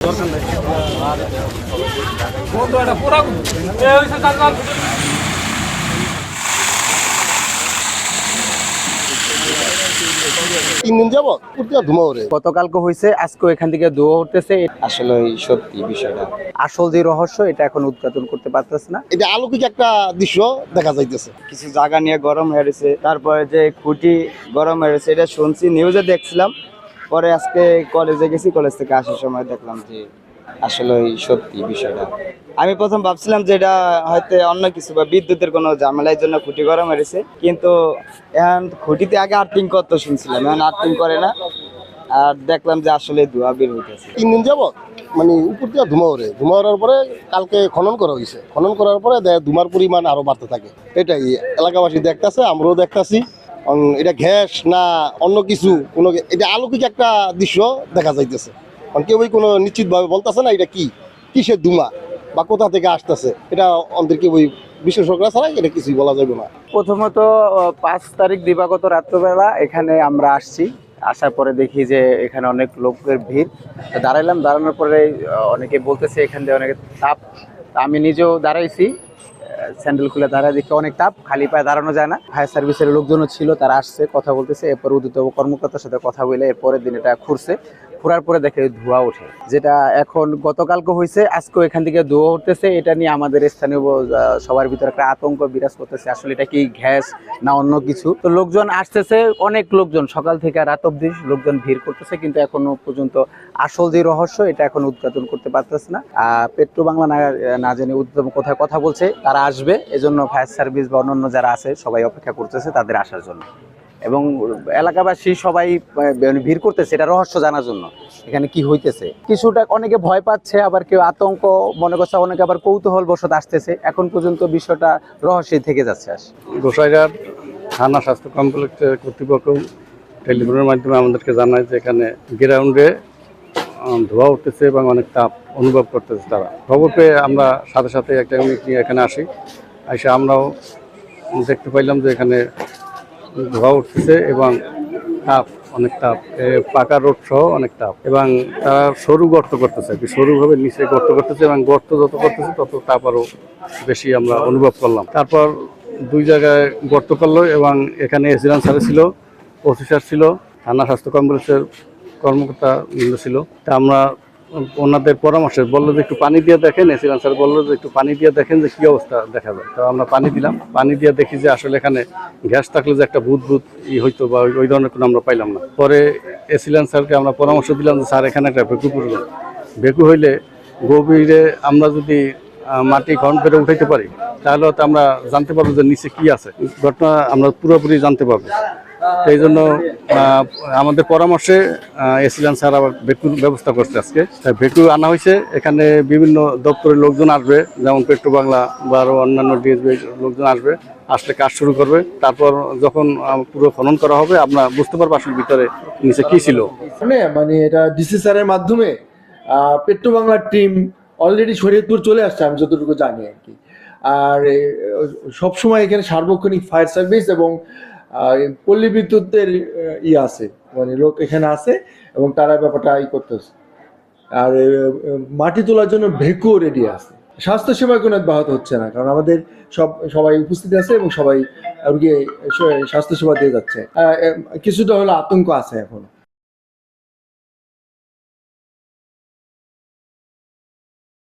3 দিন যাবত ধুমা ওরে গতকালকে হয়েছে, আজকে এখান থেকে ধোঁয়া উঠতেছে। আসলে সত্যি বিষয়টা আসল যে রহস্য এটা এখন উদ্ঘাটন করতে পারতেছে না। এটা অলৌকিক একটা দৃশ্য দেখা যাইতেছে। কিছু জায়গা নিয়ে গরম হয়ে গেছে, তারপরে যে খুঁটি গরম হয়ে গেছে এটা শুনছি, নিউজে দেখছিলাম। পরে আজকে কলেজে গেছি, কলেজ থেকে আসার সময় দেখলাম যে আসলে সত্যি বিষয়টা। আমি প্রথম ভাবছিলাম যে এটা হয়তো অন্য কিছু বা বিদ্যুতের কোনো ঝামেলার জন্য খুঁটি গরম হয়েছে, কিন্তু এখন খুঁটিতে আগে আর্থিং করতে শুনছিলাম, এখন আর্থিং করে না। আর দেখলাম যে আসলে ধোঁয়া বের হইতেছে। 3 দিন যাবত উপর দিয়ে ধুমা ওড়ার পরে কালকে খনন করা হয়েছে। খনন করার পরে ধুমার পরিমাণ আরো বাড়তে থাকে। এটাই এলাকাবাসী দেখতেছে, আমরাও দেখতেছি। এটা গ্যাস না অন্য কিছু, কোনো এটা অলৌকিক একটা দৃশ্য দেখা যাইতেছে। কেউই কোনো নিশ্চিতভাবে বলতেছে না এটা কি, কিসের ধুমা বা কোথা থেকে আসতেছে। এটা অন্তর্কে ওই বিশেষজ্ঞরা ছাড়া এটা কিছুই বলা যাবে না। প্রথমত 5 তারিখ দিবাগত রাত্রবেলা এখানে আমরা আসছি। আসার পরে দেখি যে এখানে অনেক লোকের ভিড়। দাঁড়াইলাম, দাঁড়ানোর পরে অনেকে বলতেছে এখান দিয়ে অনেক তাপ। আমি নিজেও দাঁড়াইছি, স্যান্ডেল খুলে দাঁড়ায় দেখি অনেক তাপ, খালি পায়ে দাঁড়ানো যায় না। ফায়ার সার্ভিসের লোকজনও ছিল, তারা আসছে, কথা বলতেছে। এরপর ঊর্ধ্বতন কর্মকর্তার সাথে কথা বলে এরপরের দিন এটা খুঁড়ছে। ঘোরার পরে দেখে ধোঁয়া ওঠে, যেটা এখন গতকালকে হয়েছে, আজকেও এখান থেকে ধোঁয়া উঠতেছে। এটা নিয়ে আমাদের স্থানীয় সবার ভিতরে একটা আতঙ্ক বিরাজ করতেছে। আসলে এটা কি গ্যাস না অন্য কিছু? তো লোকজন আসতেছে, অনেক লোকজন সকাল থেকে রাত অবধি লোকজন ভিড় করতেছে, কিন্তু এখনো পর্যন্ত আসল যে রহস্য এটা এখন উদ্ঘাটন করতে পারতেছে না। পেট্রো বাংলা না জানি উদ্যম কোথায় কথা বলছে, তারা আসবে। এজন্য ফায়ার সার্ভিস বা অন্যান্য যারা আছে সবাই অপেক্ষা করতেছে তাদের আসার জন্য, এবং এলাকাবাসী সবাই ভিড় করতেছে এটা রহস্য জানার জন্য এখানে কি হইতেছে। কিছুটা অনেকে ভয় পাচ্ছে, আবার কেউ আতঙ্ক মনে করছে, অনেকে আবার কৌতূহল বশত আসতেছে। এখন পর্যন্ত বিষয়টা রহস্যই থেকে যাচ্ছে। গোসাইঘাট থানা স্বাস্থ্য কমপ্লেক্সের কর্তৃপক্ষ টেলিফোনের মাধ্যমে আমাদেরকে জানায় যে এখানে গ্রাউন্ডে ধোঁয়া উঠতেছে এবং অনেক তাপ অনুভব করতেছে তারা। খবর পেয়ে আমরা সাথে সাথে একটা ইউনিট নিয়ে এখানে আসি। এসে আমরাও দেখতে পাইলাম যে এখানে ধোঁয়া উঠতেছে এবং তাপ, অনেক তাপ, পাকা রোড সহ অনেক তাপ, এবং তারা সরু গর্ত করতেছে, সরুভাবে নিচে গর্ত করতেছে, এবং গর্ত যত করতেছে তত তাপ আরও বেশি আমরা অনুভব করলাম। তারপর 2 জায়গায় গর্ত করলো, এবং এখানে এসিডেন্ট স্যার ছিল, অফিসার ছিল, থানা স্বাস্থ্য কমপ্লেক্সের কর্মকর্তা ছিল। তা আমরা ওনাদের পরামর্শে বললো যে একটু পানি দিয়ে দেখেন। এসিডেন্ট স্যার বললো যে একটু পানি দিয়ে দেখেন যে কী অবস্থা দেখা যায়। তো আমরা পানি দিলাম, পানি দিয়ে দেখি যে আসলে এখানে গ্যাস থাকলে যে একটা ভূত হইতো বা ওই ধরনের কোনো আমরা পাইলাম না। পরে এসিডেন্ট স্যারকে আমরা পরামর্শ দিলাম যে স্যার এখানে একটা ভেকু করলাম, ভেকু হইলে গভীরে আমরা যদি মাটি খনন করে উঠাইতে পারি তাহলে হয়তো আমরা জানতে পারবো যে নিচে কি আছে, ঘটনা আমরা পুরোপুরি জানতে পারবো। সেই জন্য আমাদের পরামর্শে এসিডেন্ট স্যার আবার ভেকুর ব্যবস্থা করছে। আজকে ভেকু আনা হয়েছে। এখানে বিভিন্ন দপ্তরের লোকজন আসবে, যেমন পেট্রো বাংলা বা আরও অন্যান্য ডিএসবি লোকজন আসবে, আসলে কাজ শুরু করবে। তারপর যখন পুরো খনন করা হবে আমরা বুঝতে পারবো আসলে ভিতরে নিচে কি ছিল। মানে এটা ডিসি স্যারের মাধ্যমে পেট্রো বাংলার টিম অলরেডি শরীয়তপুর চলে আসছে, আমি যতটুকু জানি আর কি। আর সবসময় এখানে সার্বক্ষণিক ফায়ার সার্ভিস এবং পল্লী বিদ্যুতের আছে, মানে লোক এখানে আছে এবং তারা ব্যাপারটা করতেছে। আর মাটি তোলার জন্য ভেকুও রেডি আছে। স্বাস্থ্যসেবায় কোনো ব্যাহত হচ্ছে না, কারণ আমাদের সবাই উপস্থিত আছে এবং সবাই স্বাস্থ্যসেবা দিয়ে যাচ্ছে। কিছুটা হলো আতঙ্ক আছে এখন।